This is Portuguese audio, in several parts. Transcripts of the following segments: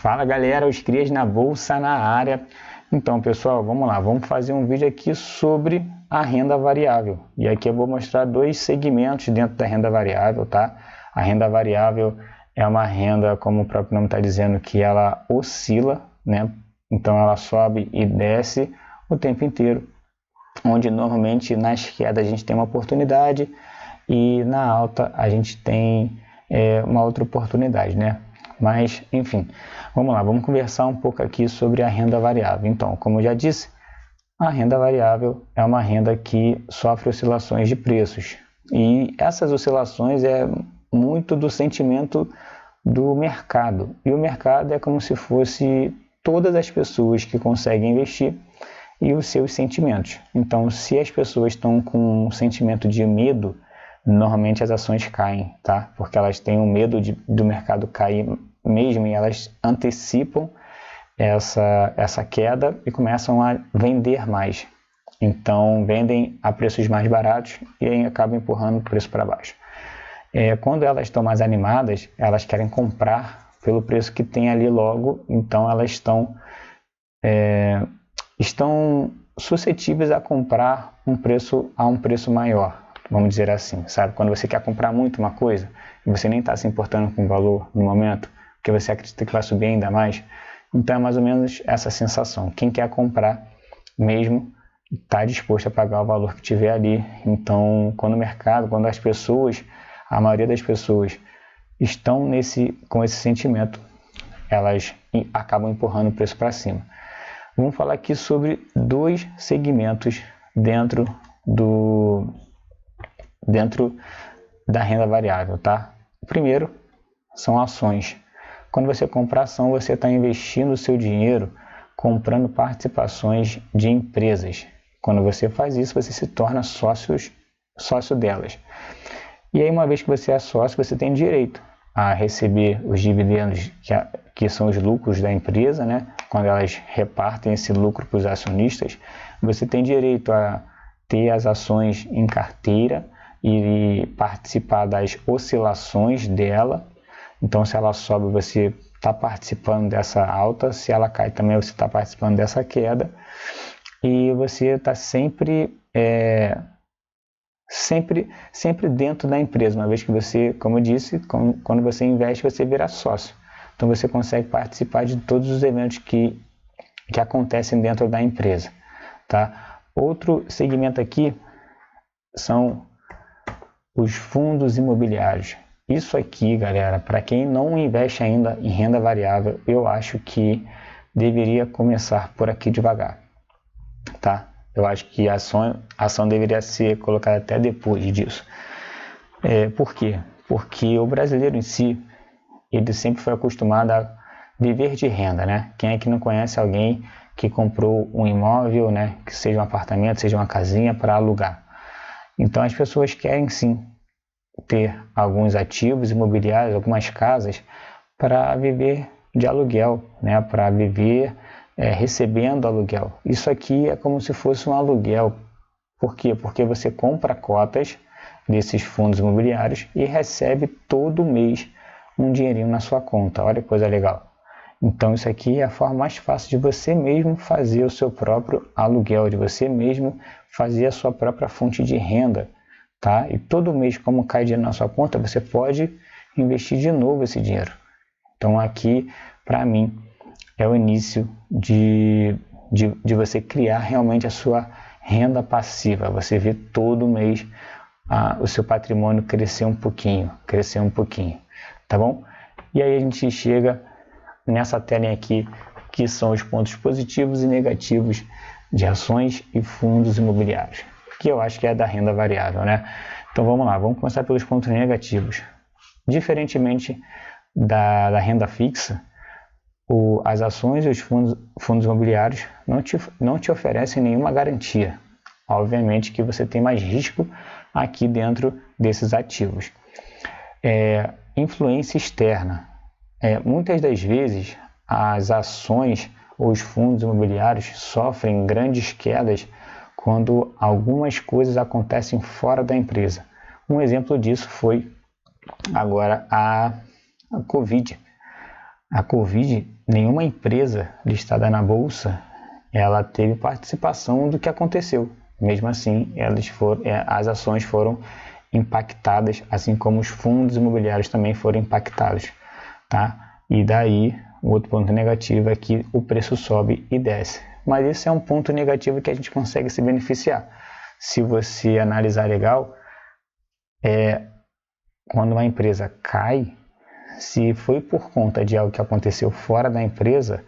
Fala galera, os crias na bolsa na área. Então pessoal, vamos lá, vamos fazer um vídeo aqui sobre a renda variável. E aqui eu vou mostrar dois segmentos dentro da renda variável, tá? A renda variável é uma renda, como o próprio nome está dizendo, que ela oscila, né? Então ela sobe e desce o tempo inteiro, onde normalmente nas quedas a gente tem uma oportunidade e na alta a gente tem uma outra oportunidade, né? Mas, enfim, vamos lá, vamos conversar um pouco aqui sobre a renda variável. Então, como eu já disse, a renda variável é uma renda que sofre oscilações de preços. E essas oscilações é muito do sentimento do mercado. E o mercado é como se fosse todas as pessoas que conseguem investir e os seus sentimentos. Então, se as pessoas estão com um sentimento de medo, normalmente as ações caem, tá? Porque elas têm o medo do mercado cair mesmo e elas antecipam essa queda e começam a vender mais. Então, vendem a preços mais baratos e aí acabam empurrando o preço para baixo. Quando elas estão mais animadas, elas querem comprar pelo preço que tem ali logo, então elas estão suscetíveis a comprar a um preço maior, vamos dizer assim, sabe? Quando você quer comprar muito uma coisa e você nem está se importando com o valor no momento, porque você acredita que vai subir ainda mais, então é mais ou menos essa sensação. Quem quer comprar mesmo está disposto a pagar o valor que tiver ali. Então, quando o mercado, quando as pessoas, a maioria das pessoas estão com esse sentimento, elas acabam empurrando o preço para cima. Vamos falar aqui sobre dois segmentos dentro da renda variável, tá? O primeiro são ações. Quando você compra ação, você está investindo o seu dinheiro comprando participações de empresas. Quando você faz isso, você se torna sócio delas. E aí, uma vez que você é sócio, você tem direito a receber os dividendos, que são os lucros da empresa, né? Quando elas repartem esse lucro para os acionistas, você tem direito a ter as ações em carteira e participar das oscilações dela. Então, se ela sobe, você está participando dessa alta, se ela cai também, você está participando dessa queda, e você está sempre dentro da empresa, uma vez que você, como eu disse, quando você investe, você vira sócio. Então, você consegue participar de todos os eventos que acontecem dentro da empresa, tá? Outro segmento aqui são os fundos imobiliários. Isso aqui, galera, para quem não investe ainda em renda variável, eu acho que deveria começar por aqui devagar, tá? Eu acho que a ação deveria ser colocada até depois disso. Por quê? Porque o brasileiro em si, ele sempre foi acostumado a viver de renda, né? Quem é que não conhece alguém que comprou um imóvel, né? Que seja um apartamento, seja uma casinha para alugar. Então as pessoas querem sim ter alguns ativos imobiliários, algumas casas para viver de aluguel, né? Para viver recebendo aluguel. Isso aqui é como se fosse um aluguel. Por quê? Porque você compra cotas desses fundos imobiliários e recebe todo mês um dinheirinho na sua conta. Olha que coisa legal. Então isso aqui é a forma mais fácil de você mesmo fazer o seu próprio aluguel, de você mesmo fazer a sua própria fonte de renda, tá? E todo mês, como cai dinheiro na sua conta, você pode investir de novo esse dinheiro. Então aqui, para mim, é o início de você criar realmente a sua renda passiva. Você vê todo mês o seu patrimônio crescer um pouquinho, tá bom? E aí a gente chega nessa telinha aqui, que são os pontos positivos e negativos de ações e fundos imobiliários, que eu acho que é da renda variável, né? Então vamos lá, vamos começar pelos pontos negativos. Diferentemente da renda fixa, as ações e os fundos imobiliários não te oferecem nenhuma garantia. Obviamente que você tem mais risco aqui dentro desses ativos. Influência externa. Muitas das vezes as ações ou os fundos imobiliários sofrem grandes quedas quando algumas coisas acontecem fora da empresa. Um exemplo disso foi agora a Covid. a Covid, nenhuma empresa listada na Bolsa, ela teve participação do que aconteceu. Mesmo assim, as ações foram impactadas, assim como os fundos imobiliários também foram impactados, tá? E daí, o outro ponto negativo é que o preço sobe e desce. Mas esse é um ponto negativo que a gente consegue se beneficiar. Se você analisar legal, quando uma empresa cai, se foi por conta de algo que aconteceu fora da empresa,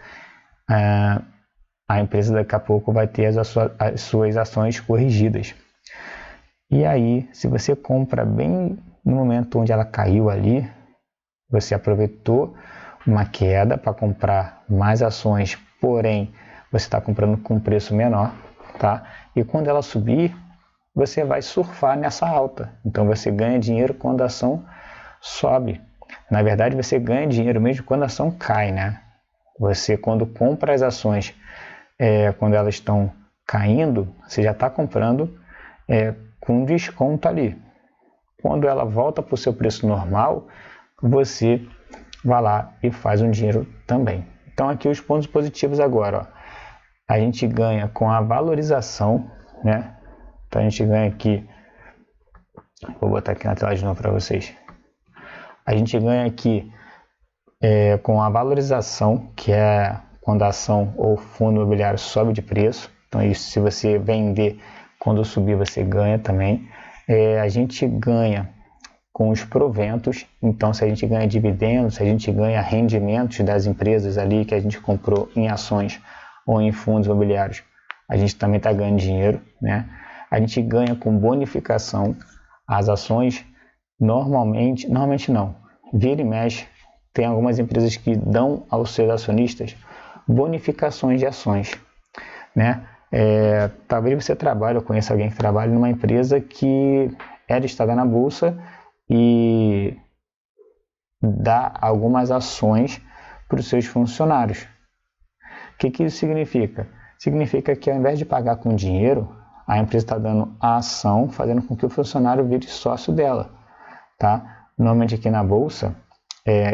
a empresa daqui a pouco vai ter as suas ações corrigidas. E aí, se você compra bem no momento onde ela caiu ali, você aproveitou uma queda para comprar mais ações, porém você está comprando com preço menor, tá? E quando ela subir, você vai surfar nessa alta. Então você ganha dinheiro quando a ação sobe. Na verdade, você ganha dinheiro mesmo quando a ação cai, né? Você, quando compra as ações, quando elas estão caindo, você já está comprando com desconto ali. Quando ela volta para o seu preço normal, você vai lá e faz um dinheiro também. Então aqui os pontos positivos agora, ó. A gente ganha com a valorização, né? Então a gente ganha aqui, vou botar aqui na tela de novo para vocês. A gente ganha aqui com a valorização, que é quando a ação ou fundo imobiliário sobe de preço. Então isso, se você vender, quando subir você ganha também. A gente ganha com os proventos, então se a gente ganha dividendos, se a gente ganha rendimentos das empresas ali que a gente comprou em ações ou em fundos imobiliários, a gente também está ganhando dinheiro, né? A gente ganha com bonificação. As ações normalmente não, vira e mexe, tem algumas empresas que dão aos seus acionistas bonificações de ações, né? Talvez você trabalhe ou conheça alguém que trabalhe numa empresa que é listada na bolsa e dá algumas ações para os seus funcionários. O que isso significa? Significa que ao invés de pagar com dinheiro, a empresa está dando a ação, fazendo com que o funcionário vire sócio dela, tá? Normalmente aqui na bolsa,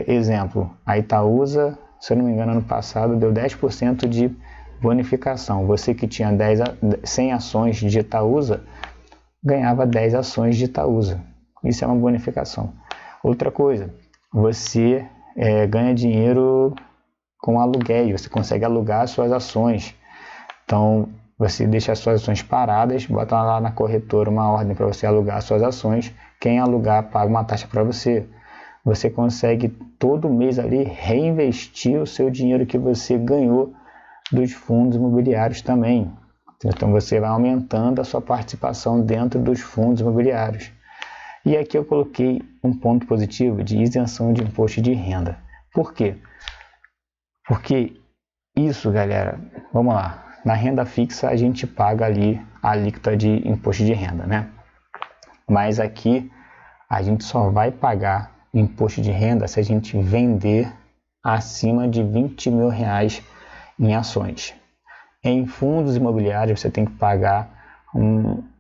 exemplo, a Itaúsa, se eu não me engano, ano passado deu 10% de bonificação. Você que tinha 100 ações de Itaúsa, ganhava 10 ações de Itaúsa. Isso é uma bonificação. Outra coisa, você ganha dinheiro com aluguéis, você consegue alugar as suas ações. Então, você deixa as suas ações paradas, bota lá na corretora uma ordem para você alugar as suas ações. Quem alugar paga uma taxa para você. Você consegue todo mês ali reinvestir o seu dinheiro que você ganhou dos fundos imobiliários também. Então você vai aumentando a sua participação dentro dos fundos imobiliários. E aqui eu coloquei um ponto positivo de isenção de imposto de renda. Por quê? Porque isso, galera, vamos lá, na renda fixa a gente paga ali a alíquota de imposto de renda, né? Mas aqui a gente só vai pagar imposto de renda se a gente vender acima de R$20 mil em ações. Em fundos imobiliários você tem que pagar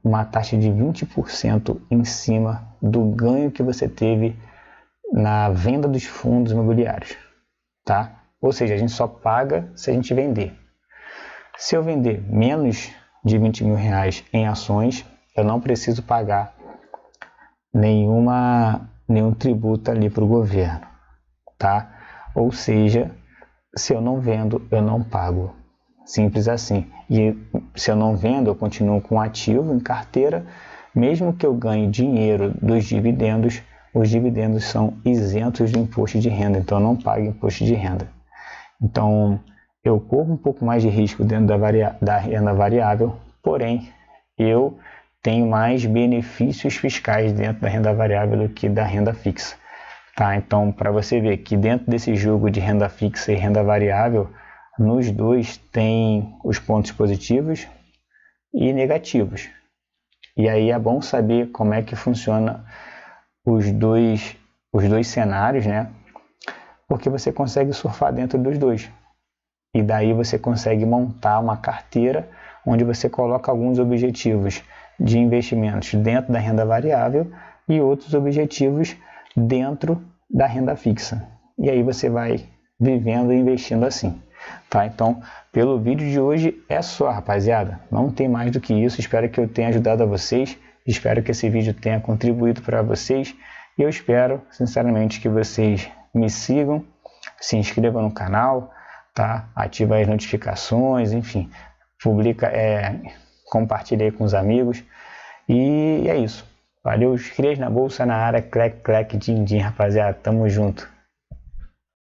uma taxa de 20% em cima do ganho que você teve na venda dos fundos imobiliários, tá? Ou seja, a gente só paga se a gente vender. Se eu vender menos de R$20 mil em ações, eu não preciso pagar nenhum tributo ali para o governo, tá? Ou seja, se eu não vendo, eu não pago. Simples assim. E se eu não vendo, eu continuo com ativo em carteira, mesmo que eu ganhe dinheiro dos dividendos, os dividendos são isentos de imposto de renda, então eu não pago imposto de renda. Então, eu corro um pouco mais de risco dentro da renda variável, porém, eu tenho mais benefícios fiscais dentro da renda variável do que da renda fixa. Tá? Então, para você ver que dentro desse jogo de renda fixa e renda variável, nos dois tem os pontos positivos e negativos. E aí é bom saber como é que funciona os dois cenários, né? Porque você consegue surfar dentro dos dois. E daí você consegue montar uma carteira onde você coloca alguns objetivos de investimentos dentro da renda variável e outros objetivos dentro da renda fixa. E aí você vai vivendo e investindo assim. Tá? Então, pelo vídeo de hoje é só, rapaziada. Não tem mais do que isso. Espero que eu tenha ajudado a vocês. Espero que esse vídeo tenha contribuído para vocês. E eu espero, sinceramente, que vocês me sigam, se inscrevam no canal, tá? Ative as notificações, enfim, compartilhe aí com os amigos. E é isso. Valeu, os crias na bolsa na área, clec, clec, din, din, rapaziada. Tamo junto.